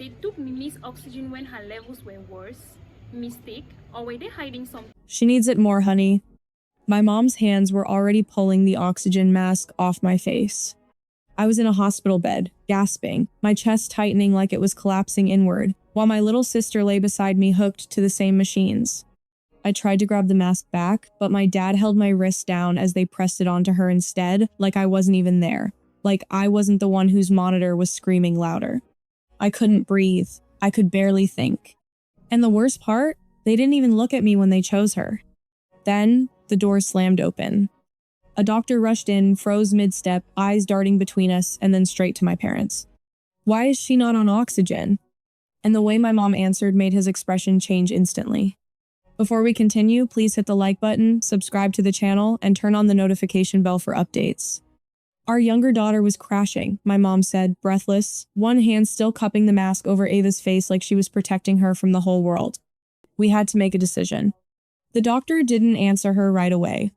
They took Mimi's oxygen when her levels were worse? Mistake? Or were they hiding something? She needs it more, honey. My mom's hands were already pulling the oxygen mask off my face. I was in a hospital bed, gasping, my chest tightening like it was collapsing inward, while my little sister lay beside me hooked to the same machines. I tried to grab the mask back, but my dad held my wrist down as they pressed it onto her instead, like I wasn't even there. Like I wasn't the one whose monitor was screaming louder. I couldn't breathe. I could barely think. And the worst part, they didn't even look at me when they chose her. Then, the door slammed open. A doctor rushed in, froze mid-step, eyes darting between us, and then straight to my parents. "Why is she not on oxygen?" And the way my mom answered made his expression change instantly. Before we continue, please hit the like button, subscribe to the channel, and turn on the notification bell for updates. Our younger daughter was crashing, my mom said, breathless, one hand still cupping the mask over Ava's face like she was protecting her from the whole world. We had to make a decision. The doctor didn't answer her right away.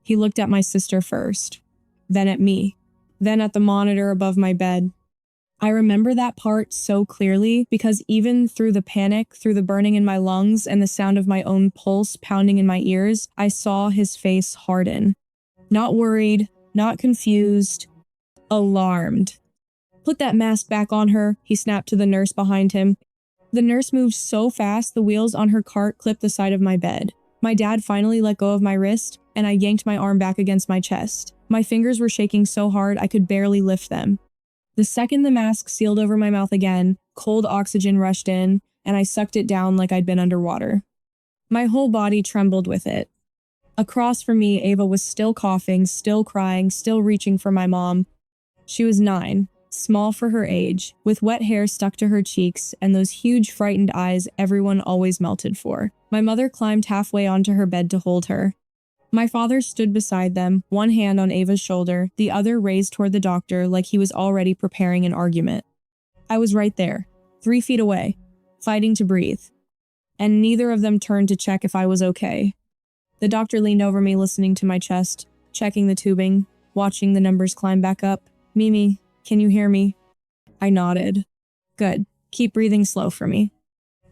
He looked at my sister first, then at me, then at the monitor above my bed. I remember that part so clearly because even through the panic, through the burning in my lungs and the sound of my own pulse pounding in my ears, I saw his face harden. Not worried, not confused, alarmed. "Put that mask back on her," he snapped to the nurse behind him. The nurse moved so fast the wheels on her cart clipped the side of my bed. My dad finally let go of my wrist, and I yanked my arm back against my chest. My fingers were shaking so hard I could barely lift them. The second the mask sealed over my mouth again, cold oxygen rushed in, and I sucked it down like I'd been underwater. My whole body trembled with it. Across from me, Ava was still coughing, still crying, still reaching for my mom. She was 9, small for her age, with wet hair stuck to her cheeks and those huge frightened eyes everyone always melted for. My mother climbed halfway onto her bed to hold her. My father stood beside them, one hand on Ava's shoulder, the other raised toward the doctor like he was already preparing an argument. I was right there, 3 feet away, fighting to breathe. And neither of them turned to check if I was okay. The doctor leaned over me, listening to my chest, checking the tubing, watching the numbers climb back up. "Mimi, can you hear me?" I nodded. "Good. Keep breathing slow for me."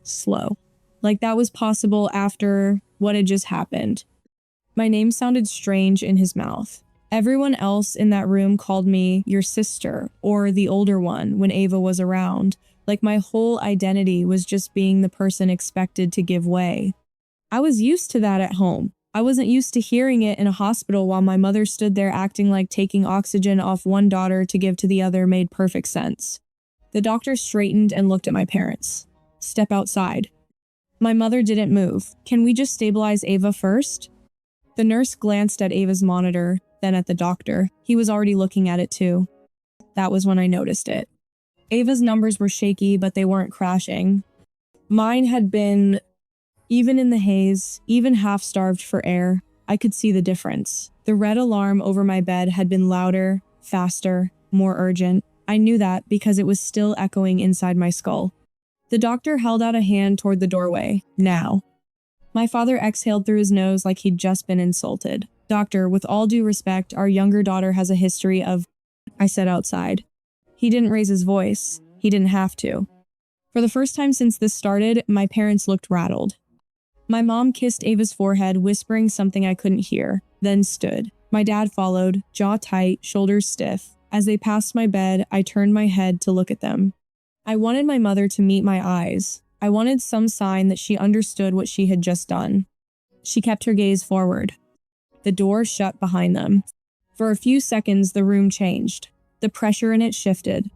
Slow. Like that was possible after what had just happened. My name sounded strange in his mouth. Everyone else in that room called me your sister or the older one when Ava was around. Like my whole identity was just being the person expected to give way. I was used to that at home. I wasn't used to hearing it in a hospital while my mother stood there acting like taking oxygen off one daughter to give to the other made perfect sense. The doctor straightened and looked at my parents. "Step outside." My mother didn't move. "Can we just stabilize Ava first?" The nurse glanced at Ava's monitor, then at the doctor. He was already looking at it too. That was when I noticed it. Ava's numbers were shaky, but they weren't crashing. Mine had been, even in the haze, even half-starved for air, I could see the difference. The red alarm over my bed had been louder, faster, more urgent. I knew that because it was still echoing inside my skull. The doctor held out a hand toward the doorway. "Now." My father exhaled through his nose like he'd just been insulted. "Doctor, with all due respect, our younger daughter has a history of—" I said outside. He didn't raise his voice. He didn't have to. For the first time since this started, my parents looked rattled. My mom kissed Ava's forehead, whispering something I couldn't hear, then stood. My dad followed, jaw tight, shoulders stiff. As they passed my bed, I turned my head to look at them. I wanted my mother to meet my eyes. I wanted some sign that she understood what she had just done. She kept her gaze forward. The door shut behind them. For a few seconds, the room changed. The pressure in it shifted.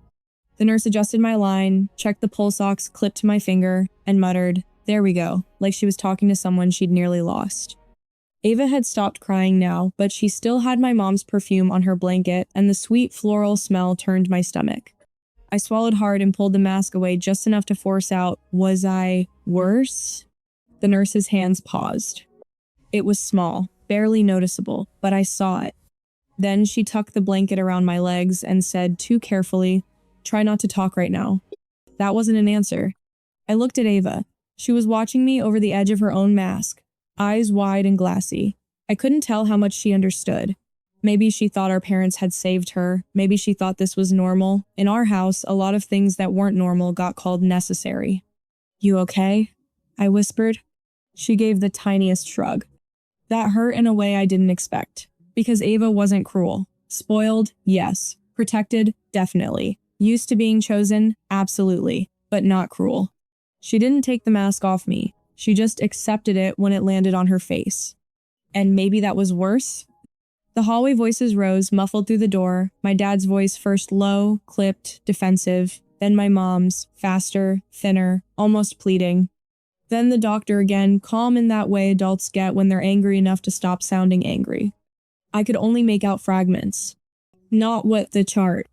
The nurse adjusted my line, checked the pulse ox clipped to my finger, and muttered, "There we go," like she was talking to someone she'd nearly lost. Ava had stopped crying now, but she still had my mom's perfume on her blanket, and the sweet floral smell turned my stomach. I swallowed hard and pulled the mask away just enough to force out, "Was I worse?" The nurse's hands paused. It was small, barely noticeable, but I saw it. Then she tucked the blanket around my legs and said too carefully, "Try not to talk right now." That wasn't an answer. I looked at Ava. She was watching me over the edge of her own mask, eyes wide and glassy. I couldn't tell how much she understood. Maybe she thought our parents had saved her. Maybe she thought this was normal. In our house, a lot of things that weren't normal got called necessary. "You okay?" I whispered. She gave the tiniest shrug. That hurt in a way I didn't expect. Because Ava wasn't cruel. Spoiled, yes. Protected, definitely. Used to being chosen, absolutely. But not cruel. She didn't take the mask off me. She just accepted it when it landed on her face. And maybe that was worse? The hallway voices rose, muffled through the door. My dad's voice first low, clipped, defensive. Then my mom's, faster, thinner, almost pleading. Then the doctor again, calm in that way adults get when they're angry enough to stop sounding angry. I could only make out fragments. Not what the chart.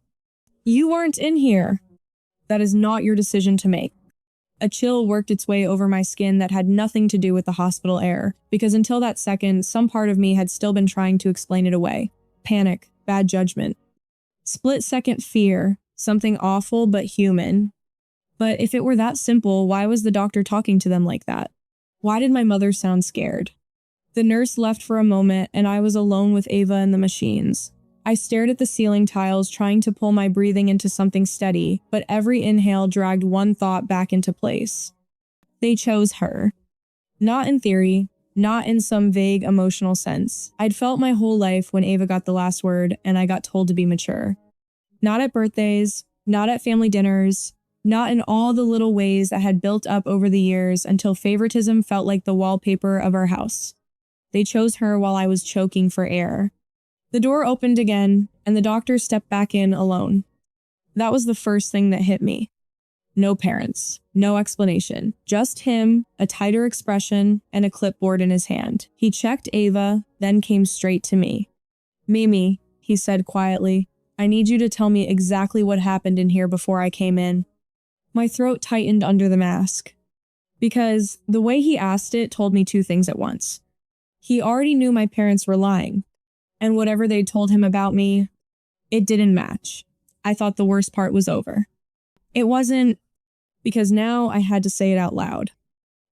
"You weren't in here." "That is not your decision to make." A chill worked its way over my skin that had nothing to do with the hospital air, because until that second, some part of me had still been trying to explain it away. Panic, bad judgment. Split-second fear, something awful but human. But if it were that simple, why was the doctor talking to them like that? Why did my mother sound scared? The nurse left for a moment, and I was alone with Ava and the machines. I stared at the ceiling tiles, trying to pull my breathing into something steady, but every inhale dragged one thought back into place. They chose her. Not in theory, not in some vague emotional sense. I'd felt my whole life when Ava got the last word and I got told to be mature. Not at birthdays, not at family dinners, not in all the little ways that had built up over the years until favoritism felt like the wallpaper of our house. They chose her while I was choking for air. The door opened again, and the doctor stepped back in alone. That was the first thing that hit me. No parents, no explanation, just him, a tighter expression, and a clipboard in his hand. He checked Ava, then came straight to me. "Mimi," he said quietly, "I need you to tell me exactly what happened in here before I came in." My throat tightened under the mask. Because the way he asked it told me two things at once. He already knew my parents were lying. And whatever they told him about me, it didn't match. I thought the worst part was over. It wasn't, because now I had to say it out loud.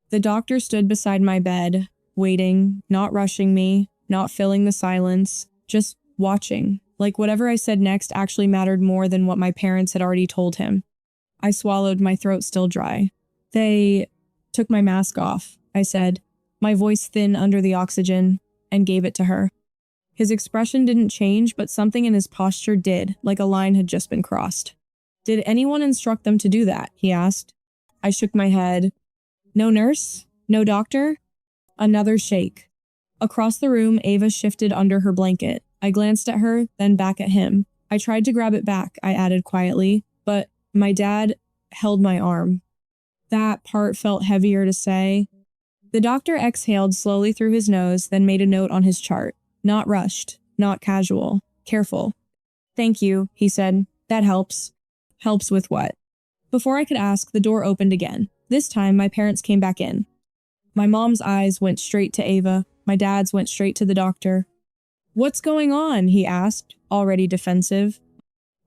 The doctor stood beside my bed, waiting, not rushing me, not filling the silence, just watching, like whatever I said next actually mattered more than what my parents had already told him. I swallowed, my throat still dry. "They took my mask off," I said, my voice thin under the oxygen, and gave it to her. His expression didn't change, but something in his posture did, like a line had just been crossed. "Did anyone instruct them to do that?" he asked. I shook my head. "No nurse? No doctor?" Another shake. Across the room, Ava shifted under her blanket. I glanced at her, then back at him. I tried to grab it back, I added quietly, but my dad held my arm. That part felt heavier to say. The doctor exhaled slowly through his nose, then made a note on his chart. Not rushed, not casual, careful. "Thank you," he said. "That helps." "Helps with what?" Before I could ask, the door opened again. This time, my parents came back in. My mom's eyes went straight to Ava. My dad's went straight to the doctor. "What's going on?" he asked, already defensive.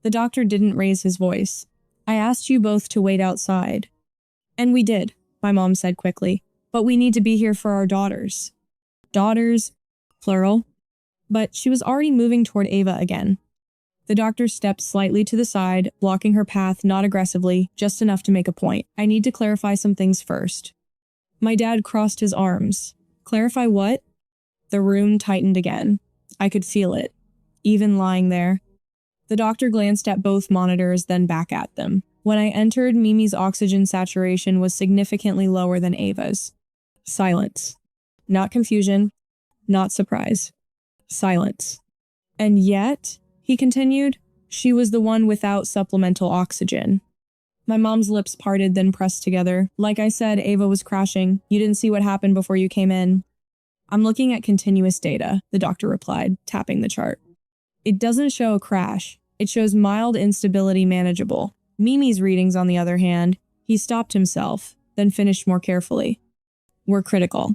The doctor didn't raise his voice. "I asked you both to wait outside." "And we did," my mom said quickly. "But we need to be here for our daughters." "Daughters," plural. But she was already moving toward Ava again. The doctor stepped slightly to the side, blocking her path not aggressively, just enough to make a point. "I need to clarify some things first." My dad crossed his arms. "Clarify what?" The room tightened again. I could feel it, even lying there. The doctor glanced at both monitors, then back at them. When I entered, Mimi's oxygen saturation was significantly lower than Ava's. Silence. Not confusion, not surprise. Silence. "And yet," he continued, "she was the one without supplemental oxygen." My mom's lips parted, then pressed together. "Like I said, Ava was crashing. You didn't see what happened before you came in." "I'm looking at continuous data," the doctor replied, tapping the chart. "It doesn't show a crash. It shows mild instability manageable. Mimi's readings, on the other hand," he stopped himself, then finished more carefully, "were critical."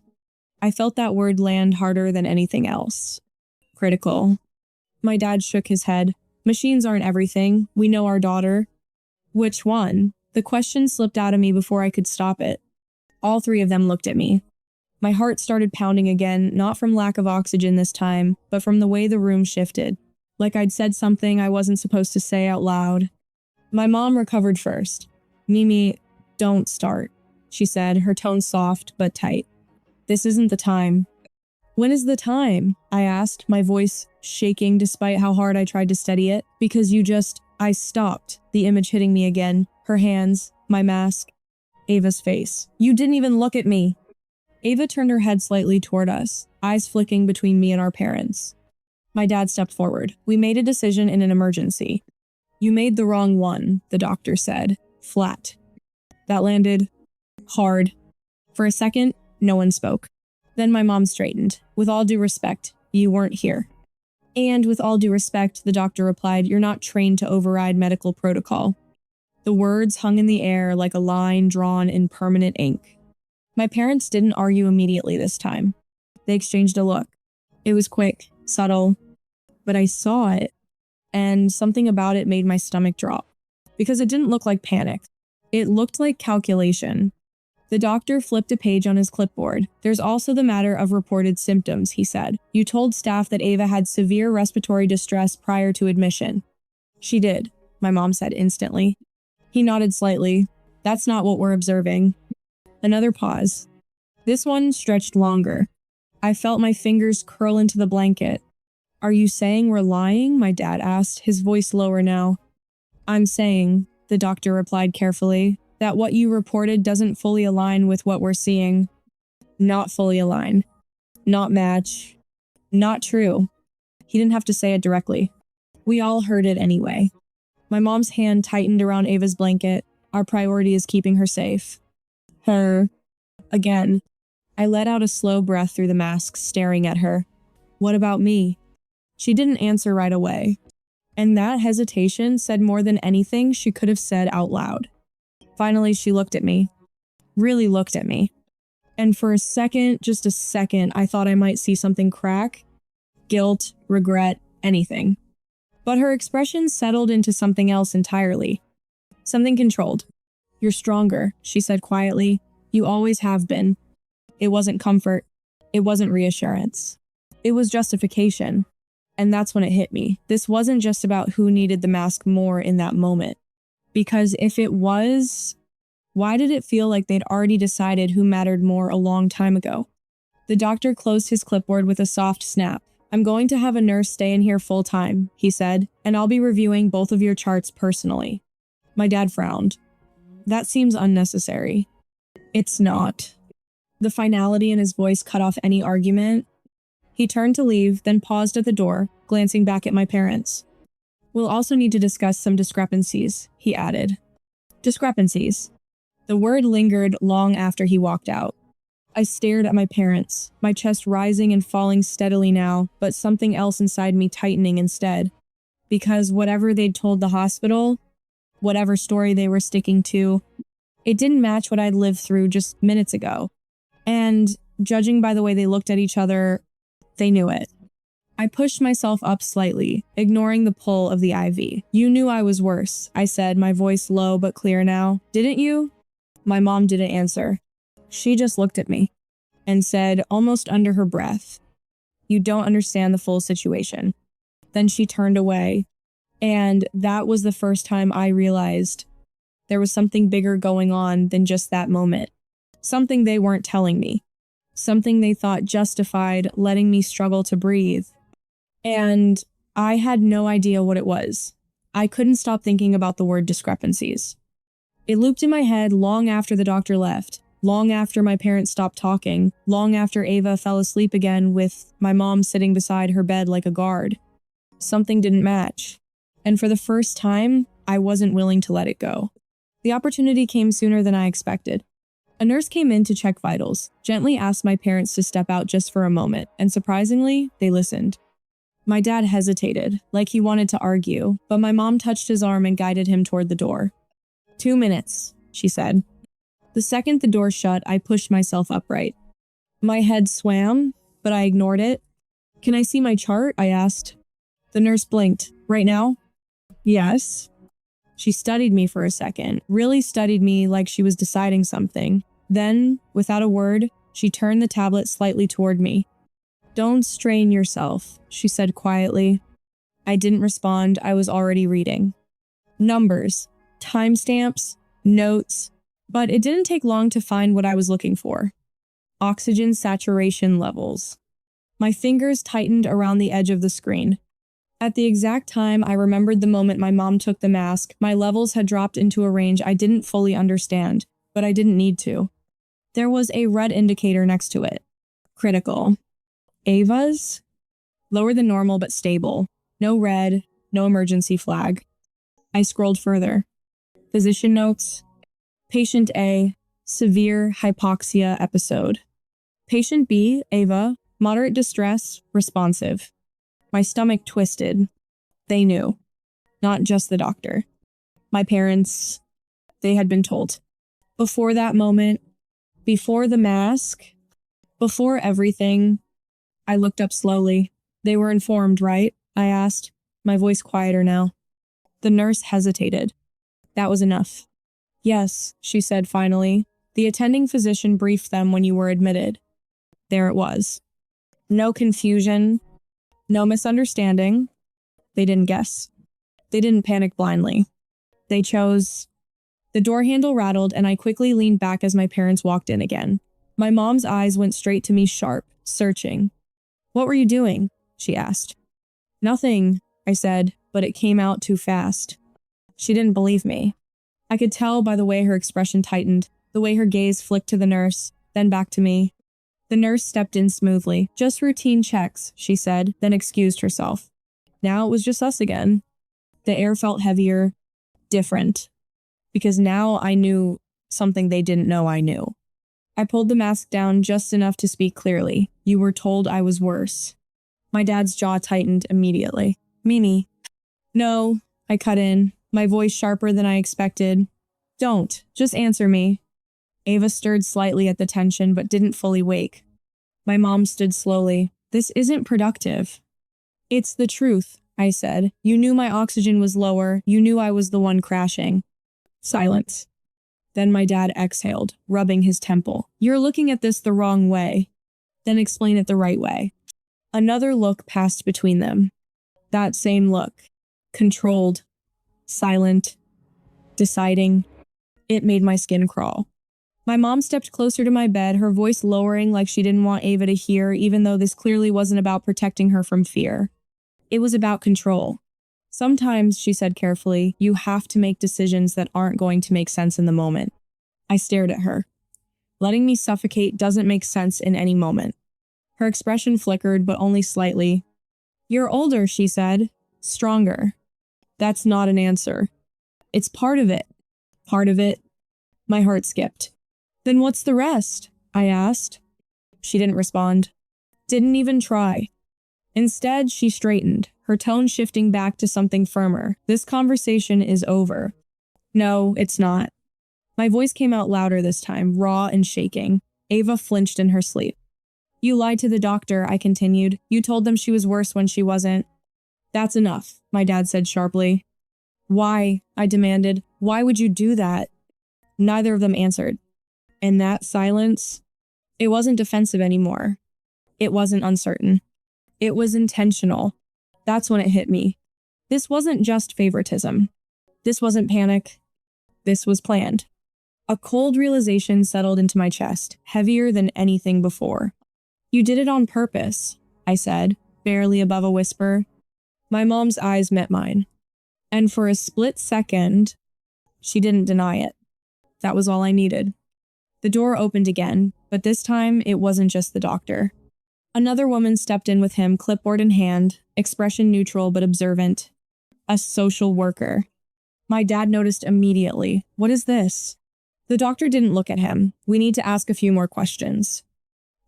I felt that word land harder than anything else. Critical. My dad shook his head. "Machines aren't everything. We know our daughter." "Which one?" The question slipped out of me before I could stop it. All three of them looked at me. My heart started pounding again, not from lack of oxygen this time, but from the way the room shifted. Like I'd said something I wasn't supposed to say out loud. My mom recovered first. "Mimi, don't start," she said, her tone soft but tight. "This isn't the time." "When is the time?" I asked, my voice shaking despite how hard I tried to steady it. "Because I stopped," the image hitting me again. Her hands, my mask, Ava's face. "You didn't even look at me." Ava turned her head slightly toward us, eyes flicking between me and our parents. My dad stepped forward. "We made a decision in an emergency." "You made the wrong one," the doctor said, flat. That landed hard. For a second, no one spoke. Then my mom straightened. "With all due respect, you weren't here." "And with all due respect," the doctor replied, "you're not trained to override medical protocol." The words hung in the air like a line drawn in permanent ink. My parents didn't argue immediately this time. They exchanged a look. It was quick, subtle, but I saw it, and something about it made my stomach drop. Because it didn't look like panic. It looked like calculation. The doctor flipped a page on his clipboard. "There's also the matter of reported symptoms," he said. "You told staff that Ava had severe respiratory distress prior to admission." "She did," my mom said instantly. He nodded slightly. "That's not what we're observing." Another pause. This one stretched longer. I felt my fingers curl into the blanket. "Are you saying we're lying?" my dad asked, his voice lower now. "I'm saying," the doctor replied carefully, "that what you reported doesn't fully align with what we're seeing." Not fully align. Not match. Not true. He didn't have to say it directly. We all heard it anyway. My mom's hand tightened around Ava's blanket. Our priority is keeping her safe. Her. Again. I let out a slow breath through the mask, staring at her. "What about me?" She didn't answer right away. And that hesitation said more than anything she could have said out loud. Finally, she looked at me. Really looked at me. And for a second, just a second, I thought I might see something crack. Guilt, regret, anything. But her expression settled into something else entirely. Something controlled. "You're stronger," she said quietly. "You always have been." It wasn't comfort. It wasn't reassurance. It was justification. And that's when it hit me. This wasn't just about who needed the mask more in that moment. Because if it was, why did it feel like they'd already decided who mattered more a long time ago? The doctor closed his clipboard with a soft snap. "I'm going to have a nurse stay in here full time," he said, "and I'll be reviewing both of your charts personally." My dad frowned. "That seems unnecessary." "It's not." The finality in his voice cut off any argument. He turned to leave, then paused at the door, glancing back at my parents. "We'll also need to discuss some discrepancies," he added. Discrepancies. The word lingered long after he walked out. I stared at my parents, my chest rising and falling steadily now, but something else inside me tightening instead. Because whatever they'd told the hospital, whatever story they were sticking to, it didn't match what I'd lived through just minutes ago. And judging by the way they looked at each other, they knew it. I pushed myself up slightly, ignoring the pull of the IV. "You knew I was worse," I said, my voice low but clear now. "Didn't you?" My mom didn't answer. She just looked at me and said, almost under her breath, "You don't understand the full situation." Then she turned away, and that was the first time I realized there was something bigger going on than just that moment. Something they weren't telling me. Something they thought justified letting me struggle to breathe. And I had no idea what it was. I couldn't stop thinking about the word discrepancies. It looped in my head long after the doctor left, long after my parents stopped talking, long after Ava fell asleep again with my mom sitting beside her bed like a guard. Something didn't match. And for the first time, I wasn't willing to let it go. The opportunity came sooner than I expected. A nurse came in to check vitals, gently asked my parents to step out just for a moment, and surprisingly, they listened. My dad hesitated, like he wanted to argue, but my mom touched his arm and guided him toward the door. 2 minutes, she said. The second the door shut, I pushed myself upright. My head swam, but I ignored it. "Can I see my chart?" I asked. The nurse blinked. "Right now?" "Yes." She studied me for a second, really studied me like she was deciding something. Then, without a word, She turned the tablet slightly toward me. "Don't strain yourself," she said quietly. I didn't respond. I was already reading. Numbers, timestamps, notes, but it didn't take long to find what I was looking for. Oxygen saturation levels. My fingers tightened around the edge of the screen. At the exact time I remembered the moment my mom took the mask, my levels had dropped into a range I didn't fully understand, but I didn't need to. There was a red indicator next to it. Critical. Ava's? Lower than normal but stable. No red, no emergency flag. I scrolled further. Physician notes. Patient A, severe hypoxia episode. Patient B, Ava, moderate distress, responsive. My stomach twisted. They knew. Not just the doctor. My parents, they had been told. Before that moment, before the mask, before everything, I looked up slowly. "They were informed, right?" I asked, my voice quieter now. The nurse hesitated. That was enough. "Yes," she said finally. "The attending physician briefed them when you were admitted." There it was. No confusion, no misunderstanding. They didn't guess. They didn't panic blindly. They chose. The door handle rattled and I quickly leaned back as my parents walked in again. My mom's eyes went straight to me, sharp, searching. "What were you doing?" she asked. "Nothing," I said, but it came out too fast. She didn't believe me. I could tell by the way her expression tightened, the way her gaze flicked to the nurse, then back to me. The nurse stepped in smoothly. "Just routine checks," she said, then excused herself. Now it was just us again. The air felt heavier, different, because now I knew something they didn't know I knew. I pulled the mask down just enough to speak clearly. "You were told I was worse." My dad's jaw tightened immediately. "Mimi." "No," I cut in, my voice sharper than I expected. "Don't. Just answer me." Ava stirred slightly at the tension but didn't fully wake. My mom stood slowly. "This isn't productive." "It's the truth," I said. "You knew my oxygen was lower. You knew I was the one crashing." Silence. Then my dad exhaled, rubbing his temple. "You're looking at this the wrong way." "Then explain it the right way." Another look passed between them. That same look. Controlled. Silent. Deciding. It made my skin crawl. My mom stepped closer to my bed, her voice lowering like she didn't want Ava to hear, even though this clearly wasn't about protecting her from fear. It was about control. "Sometimes," she said carefully, "you have to make decisions that aren't going to make sense in the moment." I stared at her. Letting me suffocate doesn't make sense in any moment. Her expression flickered, but only slightly. "You're older," she said. "Stronger." That's not an answer. It's part of it. Part of it. My heart skipped. "Then what's the rest?" I asked. She didn't respond. Didn't even try. Instead, she straightened, her tone shifting back to something firmer. "This conversation is over." "No, it's not." My voice came out louder this time, raw and shaking. Ava flinched in her sleep. "You lied to the doctor," I continued. "You told them she was worse when she wasn't." "That's enough," my dad said sharply. "Why?" I demanded. "Why would you do that?" Neither of them answered. And that silence, it wasn't defensive anymore. It wasn't uncertain. It was intentional. That's when it hit me. This wasn't just favoritism. This wasn't panic. This was planned. A cold realization settled into my chest, heavier than anything before. "You did it on purpose," I said, barely above a whisper. My mom's eyes met mine. And for a split second, she didn't deny it. That was all I needed. The door opened again, but this time it wasn't just the doctor. Another woman stepped in with him, clipboard in hand, expression neutral but observant. A social worker. My dad noticed immediately. "What is this?" The doctor didn't look at him. "We need to ask a few more questions."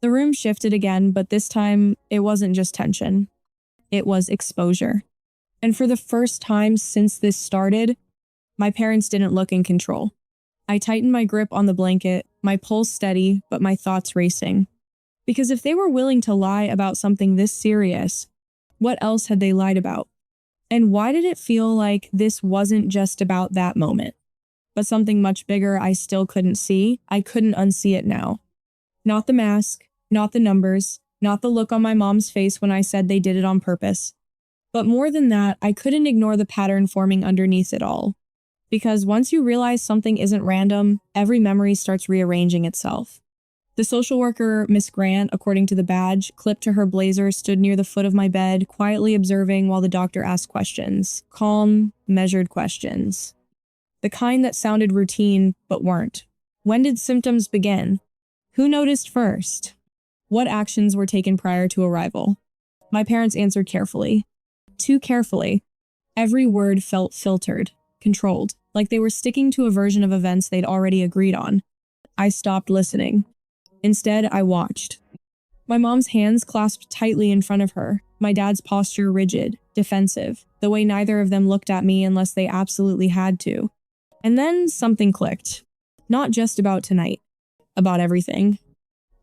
The room shifted again, but this time it wasn't just tension. It was exposure. And for the first time since this started, my parents didn't look in control. I tightened my grip on the blanket, my pulse steady, but my thoughts racing. Because if they were willing to lie about something this serious, what else had they lied about? And why did it feel like this wasn't just about that moment, but something much bigger I still couldn't see? I couldn't unsee it now. Not the mask, not the numbers, not the look on my mom's face when I said they did it on purpose. But more than that, I couldn't ignore the pattern forming underneath it all. Because once you realize something isn't random, every memory starts rearranging itself. The social worker, Miss Grant, according to the badge, clipped to her blazer, stood near the foot of my bed, quietly observing while the doctor asked questions. Calm, measured questions. The kind that sounded routine, but weren't. When did symptoms begin? Who noticed first? What actions were taken prior to arrival? My parents answered carefully. Too carefully. Every word felt filtered, controlled, like they were sticking to a version of events they'd already agreed on. I stopped listening. Instead, I watched. My mom's hands clasped tightly in front of her, my dad's posture rigid, defensive, the way neither of them looked at me unless they absolutely had to. And then something clicked. Not just about tonight. About everything.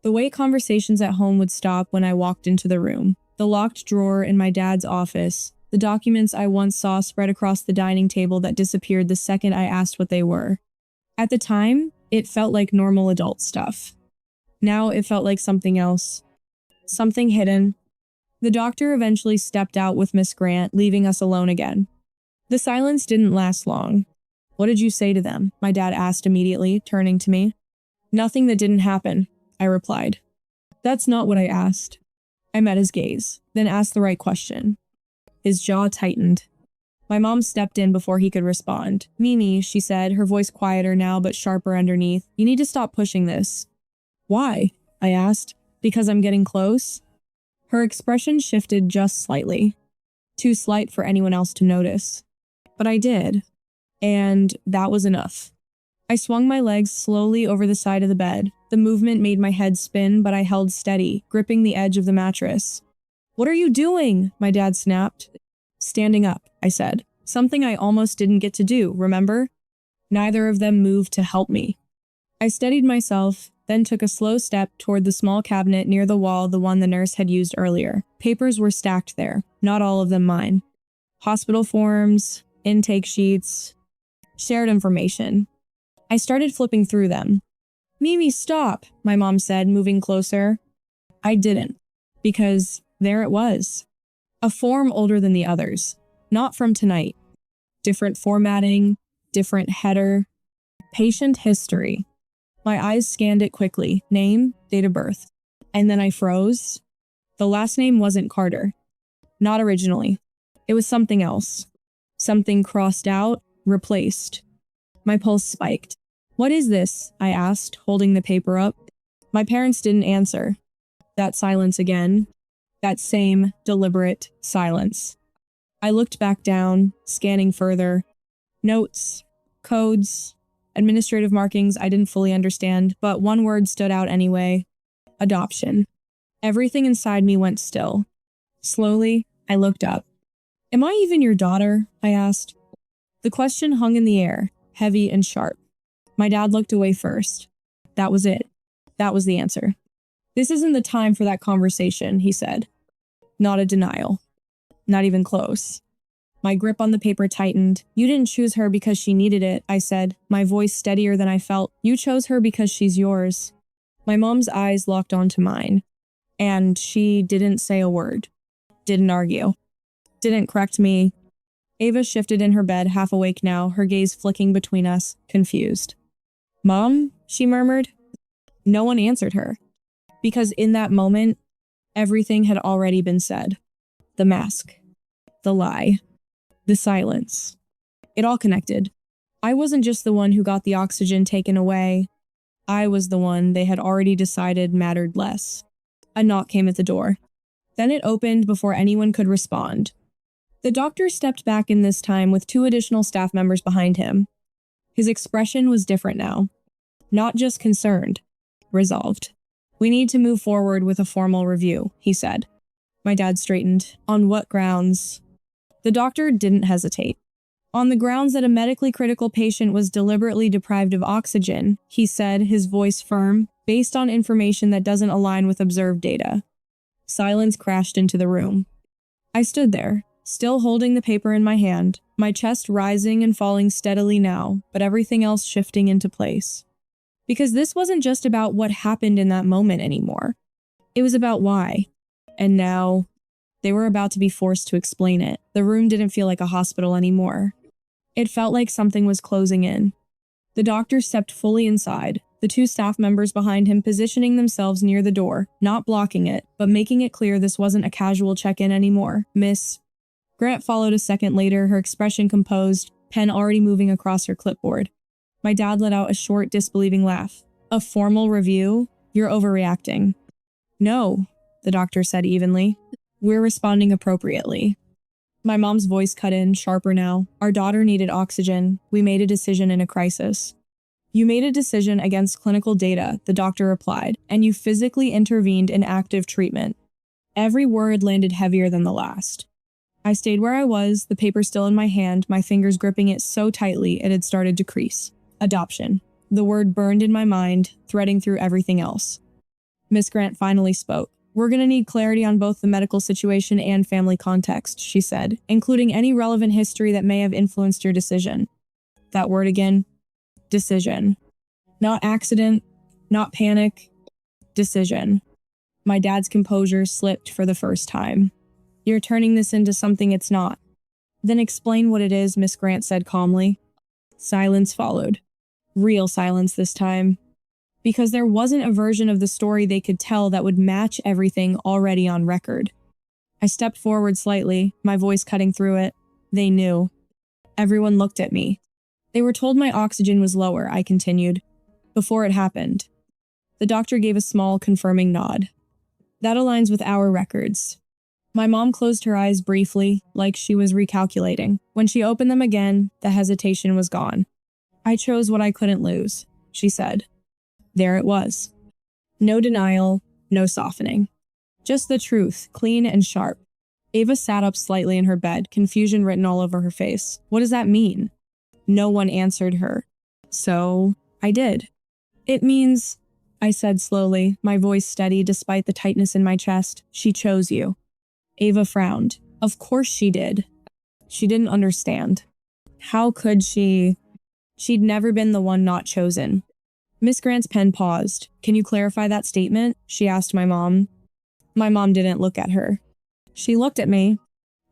The way conversations at home would stop when I walked into the room. The locked drawer in my dad's office. The documents I once saw spread across the dining table that disappeared the second I asked what they were. At the time, it felt like normal adult stuff. Now it felt like something else. Something hidden. The doctor eventually stepped out with Miss Grant, leaving us alone again. The silence didn't last long. What did you say to them? My dad asked immediately, turning to me. Nothing that didn't happen, I replied. That's not what I asked. I met his gaze, then asked the right question. His jaw tightened. My mom stepped in before he could respond. Mimi, she said, her voice quieter now but sharper underneath. You need to stop pushing this. Why? I asked. Because I'm getting close? Her expression shifted just slightly. Too slight for anyone else to notice. But I did. And that was enough. I swung my legs slowly over the side of the bed. The movement made my head spin, but I held steady, gripping the edge of the mattress. What are you doing? My dad snapped. Standing up, I said. Something I almost didn't get to do, remember? Neither of them moved to help me. I steadied myself, then took a slow step toward the small cabinet near the wall, the one the nurse had used earlier. Papers were stacked there, not all of them mine. Hospital forms, intake sheets, shared information. I started flipping through them. Mimi, stop, my mom said, moving closer. I didn't, because there it was. A form older than the others, not from tonight. Different formatting, different header, patient history. My eyes scanned it quickly, name, date of birth. And then I froze. The last name wasn't Carter. Not originally. It was something else. Something crossed out, replaced. My pulse spiked. What is this? I asked, holding the paper up. My parents didn't answer. That silence again. That same deliberate silence. I looked back down, scanning further. Notes, codes, administrative markings I didn't fully understand, but one word stood out anyway. Adoption. Everything inside me went still. Slowly, I looked up. Am I even your daughter? I asked. The question hung in the air, heavy and sharp. My dad looked away first. That was it. That was the answer. This isn't the time for that conversation, he said. Not a denial. Not even close. My grip on the paper tightened. You didn't choose her because she needed it, I said, my voice steadier than I felt. You chose her because she's yours. My mom's eyes locked onto mine. And she didn't say a word. Didn't argue. Didn't correct me. Ava shifted in her bed, half awake now, her gaze flicking between us, confused. Mom? She murmured. No one answered her. Because in that moment, everything had already been said. The mask. The lie. The silence. It all connected. I wasn't just the one who got the oxygen taken away. I was the one they had already decided mattered less. A knock came at the door. Then it opened before anyone could respond. The doctor stepped back in this time with 2 additional staff members behind him. His expression was different now. Not just concerned. Resolved. We need to move forward with a formal review, he said. My dad straightened. On what grounds? The doctor didn't hesitate. On the grounds that a medically critical patient was deliberately deprived of oxygen, he said, his voice firm, based on information that doesn't align with observed data. Silence crashed into the room. I stood there, still holding the paper in my hand, my chest rising and falling steadily now, but everything else shifting into place. Because this wasn't just about what happened in that moment anymore. It was about why. And now, they were about to be forced to explain it. The room didn't feel like a hospital anymore. It felt like something was closing in. The doctor stepped fully inside, the two staff members behind him positioning themselves near the door, not blocking it, but making it clear this wasn't a casual check-in anymore. Miss Grant followed a second later, her expression composed, pen already moving across her clipboard. My dad let out a short, disbelieving laugh. A formal review? You're overreacting. No, the doctor said evenly. We're responding appropriately. My mom's voice cut in, sharper now. Our daughter needed oxygen. We made a decision in a crisis. You made a decision against clinical data, the doctor replied, and you physically intervened in active treatment. Every word landed heavier than the last. I stayed where I was, the paper still in my hand, my fingers gripping it so tightly it had started to crease. Adoption. The word burned in my mind, threading through everything else. Miss Grant finally spoke. We're going to need clarity on both the medical situation and family context, she said, including any relevant history that may have influenced your decision. That word again? Decision. Not accident, not panic. Decision. My dad's composure slipped for the first time. You're turning this into something it's not. Then explain what it is, Miss Grant said calmly. Silence followed. Real silence this time. Because there wasn't a version of the story they could tell that would match everything already on record. I stepped forward slightly, my voice cutting through it. They knew. Everyone looked at me. They were told my oxygen was lower, I continued. Before it happened. The doctor gave a small, confirming nod. That aligns with our records. My mom closed her eyes briefly, like she was recalculating. When she opened them again, the hesitation was gone. I chose what I couldn't lose, she said. There it was. No denial, no softening. Just the truth, clean and sharp. Ava sat up slightly in her bed, confusion written all over her face. What does that mean? No one answered her. So, I did. It means, I said slowly, my voice steady despite the tightness in my chest. She chose you. Ava frowned. Of course she did. She didn't understand. How could she? She'd never been the one not chosen. Miss Grant's pen paused. Can you clarify that statement? She asked my mom. My mom didn't look at her. She looked at me,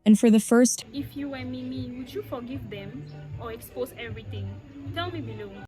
and for the first... If you were Mimi, would you forgive them or expose everything? Tell me below.